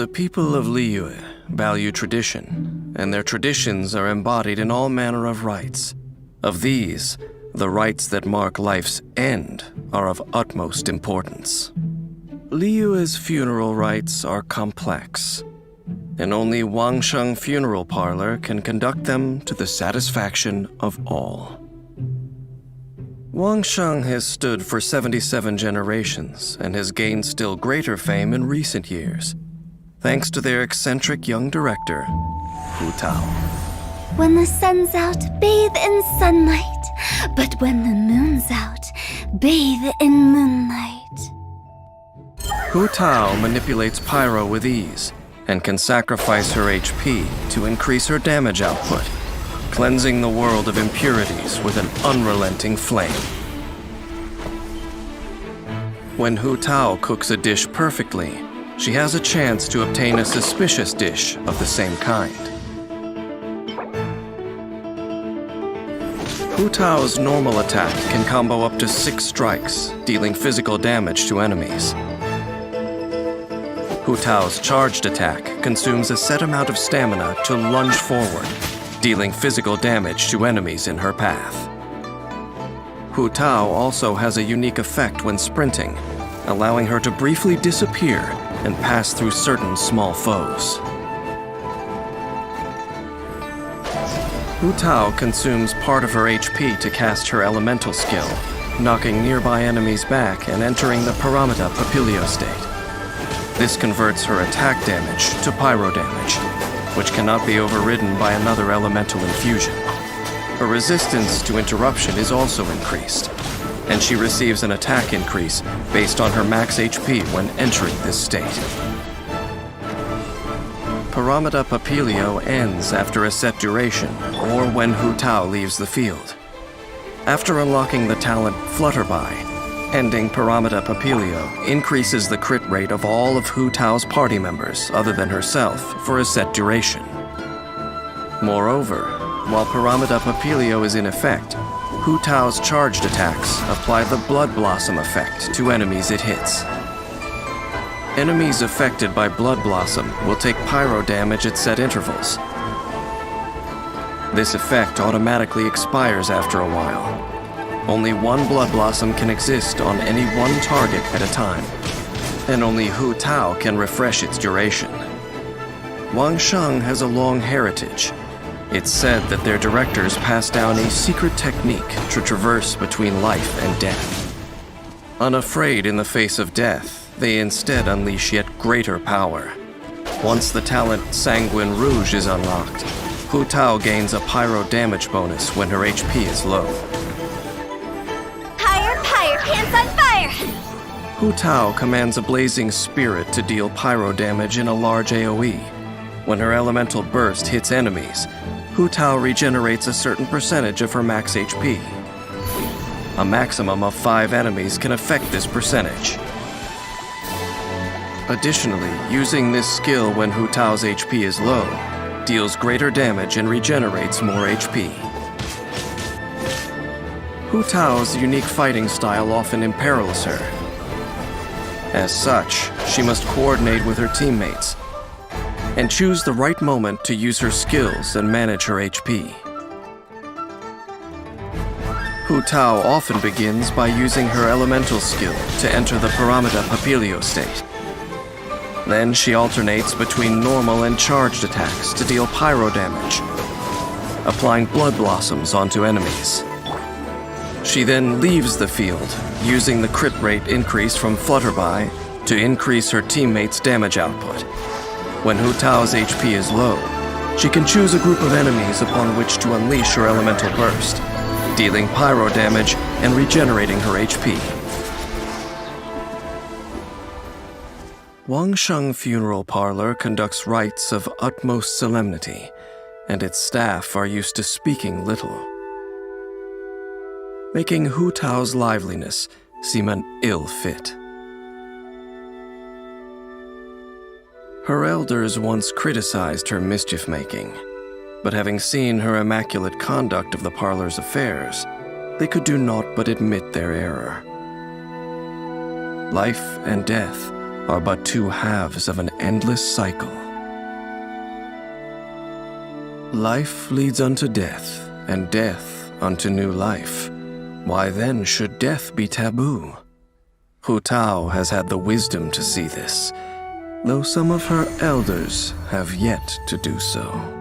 The people of Liyue value tradition, and their traditions are embodied in all manner of rites. Of these, the rites that mark life's end are of utmost importance. Liyue's funeral rites are complex, and only Wangsheng Funeral Parlor can conduct them to the satisfaction of all. Wangsheng has stood for 77 generations and has gained still greater fame in recent years, thanks to their eccentric young director, Hu Tao. When the sun's out, bathe in sunlight. But when the moon's out, bathe in moonlight. Hu Tao manipulates pyro with ease and can sacrifice her HP to increase her damage output, cleansing the world of impurities with an unrelenting flame. When Hu Tao cooks a dish perfectly, she has a chance to obtain a suspicious dish of the same kind. Hu Tao's normal attack can combo up to 6 strikes, dealing physical damage to enemies. Hu Tao's charged attack consumes a set amount of stamina to lunge forward, dealing physical damage to enemies in her path. Hu Tao also has a unique effect when sprinting, allowing her to briefly disappear and pass through certain small foes. Hu Tao consumes part of her HP to cast her elemental skill, knocking nearby enemies back and entering the Paramita Papilio state. This converts her attack damage to pyro damage, which cannot be overridden by another elemental infusion. Her resistance to interruption is also increased, and she receives an attack increase based on her max HP when entering this state. Paramita Papilio ends after a set duration, or when Hu Tao leaves the field. After unlocking the talent Flutterby, ending Paramita Papilio increases the crit rate of all of Hu Tao's party members other than herself for a set duration. Moreover, while Paramita Papilio is in effect, Hu Tao's charged attacks apply the Blood Blossom effect to enemies it hits. Enemies affected by Blood Blossom will take pyro damage at set intervals. This effect automatically expires after a while. Only one Blood Blossom can exist on any one target at a time, and only Hu Tao can refresh its duration. Wangsheng has a long heritage. It's said that their directors passed down a secret technique to traverse between life and death. Unafraid in the face of death, they instead unleash yet greater power. Once the talent Sanguine Rouge is unlocked, Hu Tao gains a pyro damage bonus when her HP is low. Pyre, pants on fire! Hu Tao commands a blazing spirit to deal pyro damage in a large AoE. When her elemental burst hits enemies, Hu Tao regenerates a certain percentage of her max HP. A maximum of 5 enemies can affect this percentage. Additionally, using this skill when Hu Tao's HP is low deals greater damage and regenerates more HP. Hu Tao's unique fighting style often imperils her. As such, she must coordinate with her teammates and choose the right moment to use her skills and manage her HP. Hu Tao often begins by using her elemental skill to enter the Paramita Papilio state. Then she alternates between normal and charged attacks to deal pyro damage, applying Blood Blossoms onto enemies. She then leaves the field, using the crit rate increase from Flutterby to increase her teammates' damage output. When Hu Tao's HP is low, she can choose a group of enemies upon which to unleash her elemental burst, dealing pyro damage and regenerating her HP. Wangsheng Funeral Parlor conducts rites of utmost solemnity, and its staff are used to speaking little, making Hu Tao's liveliness seem an ill fit. Her elders once criticized her mischief-making, but having seen her immaculate conduct of the parlor's affairs, they could do naught but admit their error. Life and death are but two halves of an endless cycle. Life leads unto death, and death unto new life. Why then should death be taboo? Hu Tao has had the wisdom to see this, though some of her elders have yet to do so.